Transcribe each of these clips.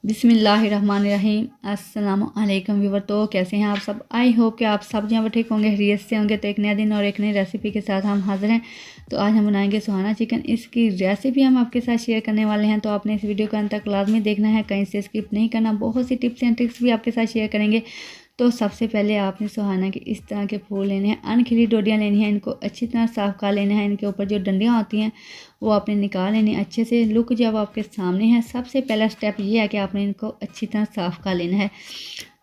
बिस्मिल्लाहिर्रहमानिर्रहीम। अस्सलाम वालेकुम व्यूवर। तो कैसे हैं आप सब? आई होप कि आप सब जहाँ पर ठीक होंगे, खैरियत से होंगे। तो एक नया दिन और एक नई रेसिपी के साथ हम हाजिर हैं। तो आज हम बनाएंगे सुहाना चिकन। इसकी रेसिपी हम आपके साथ शेयर करने वाले हैं, तो आपने इस वीडियो को अंत तक लाजमी देखना है, कहीं से स्किप नहीं करना। बहुत सी टिप्स एंड ट्रिक्स भी आपके साथ शेयर करेंगे। तो सबसे पहले आपने सुहाना के इस तरह के फूल लेने हैं, अनखिली डोडियाँ लेनी हैं। इनको अच्छी तरह साफ़ कर लेना है। इनके ऊपर जो डंडियाँ होती हैं वो आपने निकाल लेनी अच्छे से। लुक जब आपके सामने है, सबसे पहला स्टेप ये है कि आपने इनको अच्छी तरह साफ़ कर लेना है।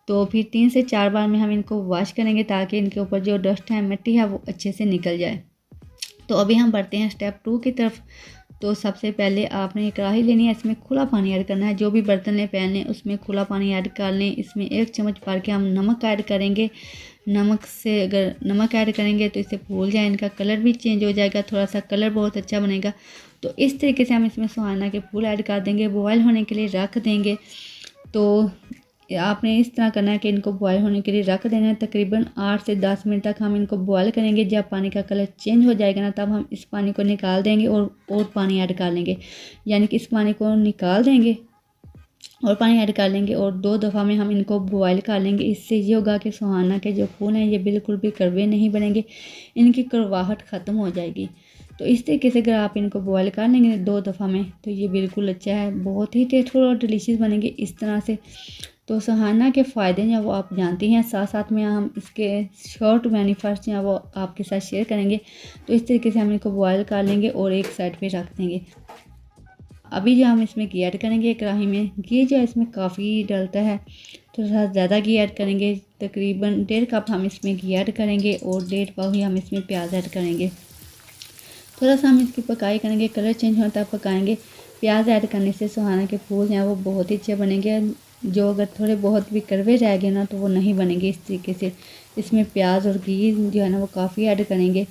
तो फिर 3 से 4 बार में हम इनको वॉश करेंगे, ताकि इनके ऊपर जो डस्ट है, मिट्टी है, वो अच्छे से निकल जाए। तो अभी हम बढ़ते हैं स्टेप 2 की तरफ। तो सबसे पहले आपने एक कढ़ाई लेनी है, इसमें खुला पानी ऐड करना है। जो भी बर्तन लें पैन लें, उसमें खुला पानी ऐड कर लें। इसमें 1 चम्मच भर के हम नमक ऐड करेंगे। नमक से अगर नमक ऐड करेंगे तो इससे फूल जाए, इनका कलर भी चेंज हो जाएगा, थोड़ा सा कलर बहुत अच्छा बनेगा। तो इस तरीके से हम इसमें सुहाना के फूल ऐड कर देंगे, बॉयल होने के लिए रख देंगे। तो आपने इस तरह करना है कि इनको बॉयल होने के लिए रख देना है। तकरीबन 8 से 10 मिनट तक हम इनको बॉयल करेंगे। जब पानी का कलर चेंज हो जाएगा ना, तब हम इस पानी को निकाल देंगे और पानी ऐड कर लेंगे। यानी कि इस पानी को निकाल देंगे और पानी ऐड कर लेंगे, और 2 दफ़ा में हम इनको बॉयल कर लेंगे। इससे ये होगा कि सुहाना के जो फूल हैं ये बिल्कुल भी कड़वे नहीं बनेंगे, इनकी कड़वाहट ख़त्म हो जाएगी। तो इस तरीके से अगर आप इनको बॉयल कर लेंगे 2 दफ़ा में, तो ये बिल्कुल अच्छा है, बहुत ही टेस्टफुल और डिलीशियस बनेंगे इस तरह से। तो सुहाना के फ़ायदे हैं वो आप जानती हैं, साथ साथ में हम इसके शॉर्ट बेनिफिट्स हैं वो आपके साथ शेयर करेंगे। तो इस तरीके से हम इनको बॉयल कर लेंगे और एक साइड पे रख देंगे। अभी जो हम इसमें घी ऐड करेंगे कढ़ाई में, घी जो है इसमें काफ़ी डलता है, थोड़ा सा ज़्यादा घी ऐड करेंगे। तकरीबन 1.5 कप हम इसमें घी ऐड करेंगे और 1.5 पाव ही हम इसमें प्याज ऐड करेंगे। थोड़ा सा हम इसकी पकाई करेंगे, कलर चेंज होने तक पकाएंगे। प्याज ऐड करने से सुहाना के फूल हैं वो बहुत ही अच्छे बनेंगे। जो अगर थोड़े बहुत भी कड़वे रह गए ना, तो वो नहीं बनेंगे इस तरीके से। इसमें प्याज और घी जो है ना वो काफ़ी ऐड करेंगे।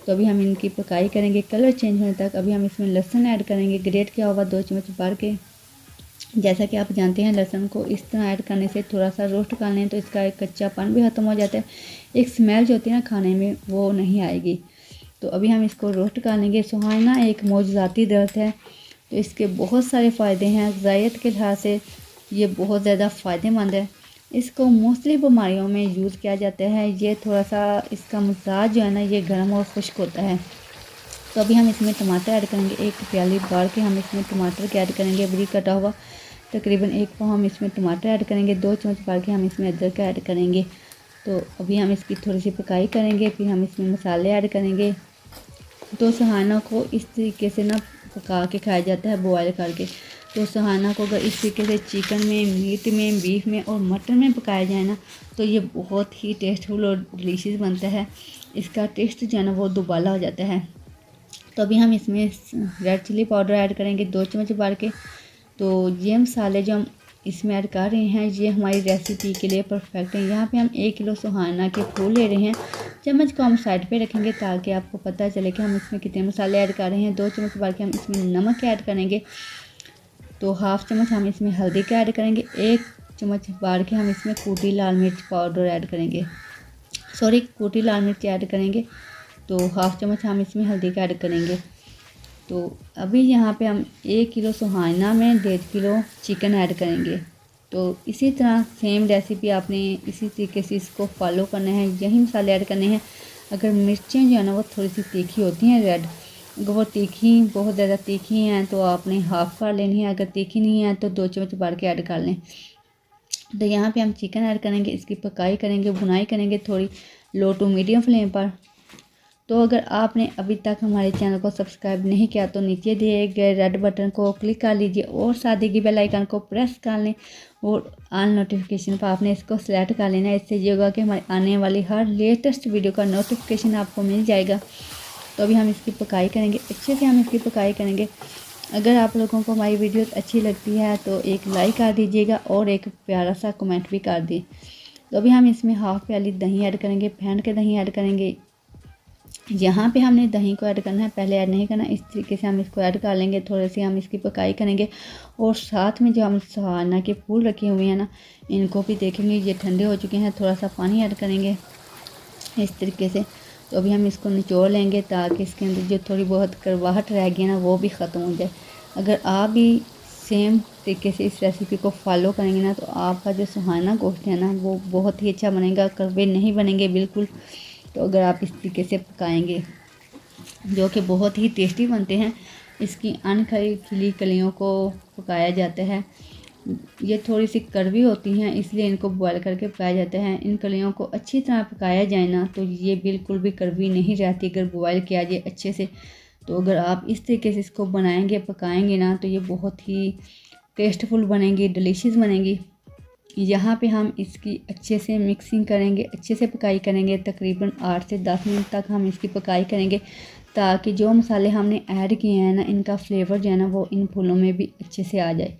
तो अभी हम इनकी पकाई करेंगे कलर चेंज होने तक। अभी हम इसमें लहसुन ऐड करेंगे, ग्रेट किया हुआ 2 चम्मच भर के। जैसा कि आप जानते हैं, लहसुन को इस तरह ऐड करने से थोड़ा सा रोस्ट कर लें तो इसका एक कच्चापन भी ख़त्म हो जाता है। एक स्मेल जो होती है ना खाने में, वो नहीं आएगी। तो अभी हम इसको रोस्ट कर लेंगे। सुहाना एक मौजूदाती दरख्त है, तो इसके बहुत सारे फ़ायदे हैं। ग़िज़ाइयत के लिहाज से ये बहुत ज़्यादा फ़ायदेमंद है। इसको मुख्तलिफ बीमारियों में यूज़ किया जाता है। ये थोड़ा सा इसका मिजाज जो है ना, ये गर्म और खुश्क होता है। तो अभी हम इसमें टमाटर ऐड करेंगे। 1 प्याली भर के हम इसमें टमाटर के ऐड करेंगे, बारीक कटा हुआ। तकरीबन 1 पाव हम इसमें टमाटर ऐड करेंगे। 2 चम्मच भर के हम इसमें अदरक ऐड करेंगे। तो अभी हम इसकी थोड़ी सी पकाई करेंगे, फिर हम इसमें मसाले ऐड करेंगे। तो सुहाना को इस तरीके से ना पका के खाया जाता है, बॉयल करके। तो सुहाना को अगर इस तरीके से चिकन में, मीट में, बीफ में और मटन में पकाया जाए ना, तो ये बहुत ही टेस्टफुल और डिलीशियस बनता है। इसका टेस्ट जो है ना वो दुबाला हो जाता है। तो अभी हम इसमें रेड चिली पाउडर ऐड करेंगे 2 चम्मच भर के। तो ये मसाले जो हम इसमें ऐड कर रहे हैं, ये हमारी रेसिपी के लिए परफेक्ट है। यहाँ पे हम 1 किलो सुहाना के फूल ले रहे हैं। चम्मच को हम साइड पे रखेंगे ताकि आपको पता चले कि हम इसमें कितने मसाले ऐड कर रहे हैं। 2 चम्मच भर के हम इसमें नमक ऐड करेंगे। तो 1/2 चम्मच हम इसमें हल्दी का ऐड करेंगे। 1 चम्मच भर के हम इसमें कूटी लाल मिर्च पाउडर ऐड करेंगे, कूटी लाल मिर्च ऐड करेंगे। तो 1/2 चम्मच हम इसमें हल्दी का ऐड करेंगे। तो अभी यहाँ पे हम 1 किलो सुहाना में 1.5 किलो चिकन ऐड करेंगे। तो इसी तरह सेम रेसिपी आपने इसी तरीके से इसको फॉलो करना है, यही मसाले ऐड करने हैं। अगर मिर्चें जो है ना वो थोड़ी सी तीखी होती हैं रेड, अगर वो तीखी बहुत ज़्यादा तीखी हैं तो आपने हाफ़ कर लेनी है। अगर तीखी नहीं है तो 2 चम्मच भर के ऐड कर लें। तो यहाँ पे हम चिकन ऐड करेंगे, इसकी पकाई करेंगे, भुनाई करेंगे थोड़ी लो टू मीडियम फ्लेम पर। तो अगर आपने अभी तक हमारे चैनल को सब्सक्राइब नहीं किया तो नीचे दिए गए रेड बटन को क्लिक कर लीजिए और साथ ही बेल आइकन को प्रेस कर लें, और ऑल नोटिफिकेशन पर आपने इसको सेलेक्ट कर लेना है। इससे ये होगा कि हमारे आने वाली हर लेटेस्ट वीडियो का नोटिफिकेशन आपको मिल जाएगा। तो अभी हम इसकी पकाई करेंगे, अच्छे से हम इसकी पकाई करेंगे। अगर आप लोगों को हमारी वीडियो अच्छी लगती है तो एक लाइक कर दीजिएगा और एक प्यारा सा कमेंट भी कर दी। तो अभी हम इसमें 1/2 प्याली दही ऐड करेंगे, फेंट के दही ऐड करेंगे। यहाँ पे हमने दही को ऐड करना है, पहले ऐड नहीं करना। इस तरीके से हम इसको ऐड कर लेंगे, थोड़े से हम इसकी पकाई करेंगे। और साथ में जो हम सुहाना के फूल रखे हुए हैं ना, इनको भी देखेंगे, ये ठंडे हो चुके हैं। थोड़ा सा पानी ऐड करेंगे इस तरीके से। तो अभी हम इसको निचोड़ लेंगे ताकि इसके अंदर जो थोड़ी बहुत कड़वाहट रह गई ना वो भी ख़त्म हो जाए। अगर आप भी सेम तरीके से इस रेसिपी को फॉलो करेंगे ना तो आपका जो सुहाना गोश्त है ना वो बहुत ही अच्छा बनेगा, कड़वे नहीं बनेंगे बिल्कुल। तो अगर आप इस तरीके से पकाएंगे जो कि बहुत ही टेस्टी बनते हैं। इसकी खिली कलियों को पकाया जाता है। ये थोड़ी सी कड़वी होती हैं इसलिए इनको बॉयल करके पकाया जाता है। इन कलियों को अच्छी तरह पकाया जाए ना तो ये बिल्कुल भी कड़वी नहीं रहती अगर बॉयल किया जाए अच्छे से। तो अगर आप इस तरीके से इसको बनाएंगे पकाएंगे ना तो ये बहुत ही टेस्टफुल बनेंगी, डिलीशियस बनेंगी। यहाँ पे हम इसकी अच्छे से मिक्सिंग करेंगे, अच्छे से पकाई करेंगे। तकरीबन 8 से 10 मिनट तक हम इसकी पकाई करेंगे ताकि जो मसाले हमने ऐड किए हैं ना इनका फ्लेवर जो है ना वो इन फूलों में भी अच्छे से आ जाए।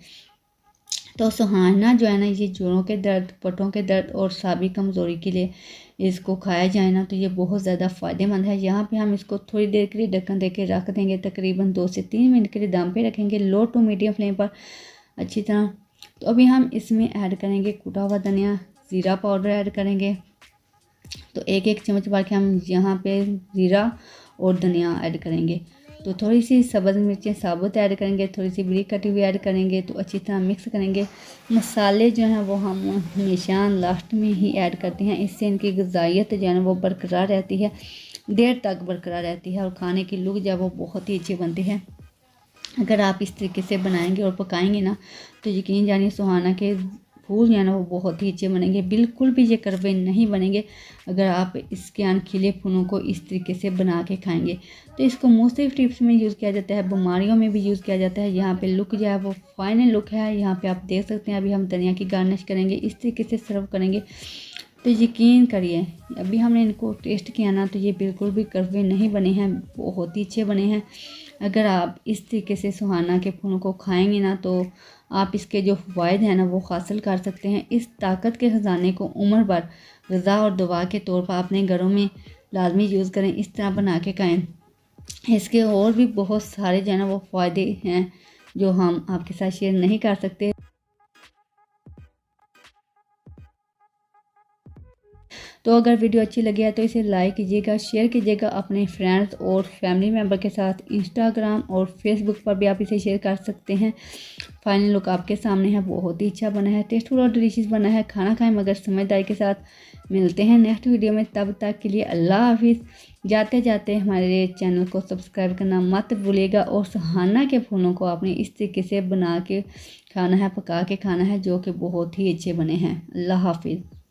तो सुहाना जो है ना ये जोड़ों के दर्द, पटों के दर्द और साबी कमज़ोरी के लिए इसको खाया जाए ना तो ये बहुत ज़्यादा फ़ायदेमंद है। यहाँ पे हम इसको थोड़ी देर के लिए ढक्कन दे के रख देंगे, तकरीबन 2 से 3 मिनट के लिए दम पे रखेंगे, लो टू मीडियम फ्लेम पर अच्छी तरह। तो अभी हम इसमें ऐड करेंगे कुटा हुआ धनिया, ज़ीरा पाउडर ऐड करेंगे। तो एक चम्मच भर के हम यहाँ पे ज़ीरा और धनिया ऐड करेंगे। तो थोड़ी सी सब्ज़ मिर्चें साबुत ऐड करेंगे, थोड़ी सी बरीक कटी हुई ऐड करेंगे। तो अच्छी तरह मिक्स करेंगे। मसाले जो हैं वो हम हमेशा लास्ट में ही ऐड करते हैं, इससे इनकी ग़िज़ाइयत जो है ना वो बरकरार रहती है, देर तक बरकरार रहती है और खाने की लुक जो है वो बहुत ही अच्छी बनती है। अगर आप इस तरीके से बनाएंगे और पकाएंगे ना तो यकीन जानिए सुहाना के फूल जो है ना वो बहुत ही अच्छे बनेंगे, बिल्कुल भी ये कड़वे नहीं बनेंगे अगर आप इसके खिले फूलों को इस तरीके से बना के खाएंगे। तो इसको मुख्तलिफ टिप्स में यूज़ किया जाता है, बीमारियों में भी यूज़ किया जाता है। यहाँ पे लुक जो है वो फाइनल लुक है, यहाँ पे आप देख सकते हैं। अभी हम धनिया की गार्निश करेंगे, इस तरीके से सर्व करेंगे। तो यकीन करिए अभी हमने इनको टेस्ट किया ना तो ये बिल्कुल भी कड़वे नहीं बने हैं, बहुत ही अच्छे बने हैं। अगर आप इस तरीके से सुहाना के फूलों को खाएंगे ना तो आप इसके जो फ़वाइद हैं ना वो हासिल कर सकते हैं। इस ताकत के ख़जाने को उम्र भर ग़िज़ा और दवा के तौर पर अपने घरों में लाजमी यूज़ करें, इस तरह बना के खाएँ। इसके और भी बहुत सारे जो है ना वो फ़ायदे हैं जो हम आपके साथ शेयर नहीं कर सकते। तो अगर वीडियो अच्छी लगी है तो इसे लाइक कीजिएगा, शेयर कीजिएगा अपने फ्रेंड्स और फैमिली मेम्बर के साथ। इंस्टाग्राम और फेसबुक पर भी आप इसे शेयर कर सकते हैं। फाइनल लुक आपके सामने है, बहुत ही अच्छा बना है, टेस्टफुल और डिलीशियस बना है। खाना खाएं मगर समझदारी के साथ। मिलते हैं नेक्स्ट वीडियो में, तब तक के लिए अल्लाह हाफिज़। जाते जाते हमारे चैनल को सब्सक्राइब करना मत भूलिएगा और सुहाना के फूलों को आपने इस तरीके से बना के खाना है, पका के खाना है, जो कि बहुत ही अच्छे बने हैं। अल्लाह हाफिज़।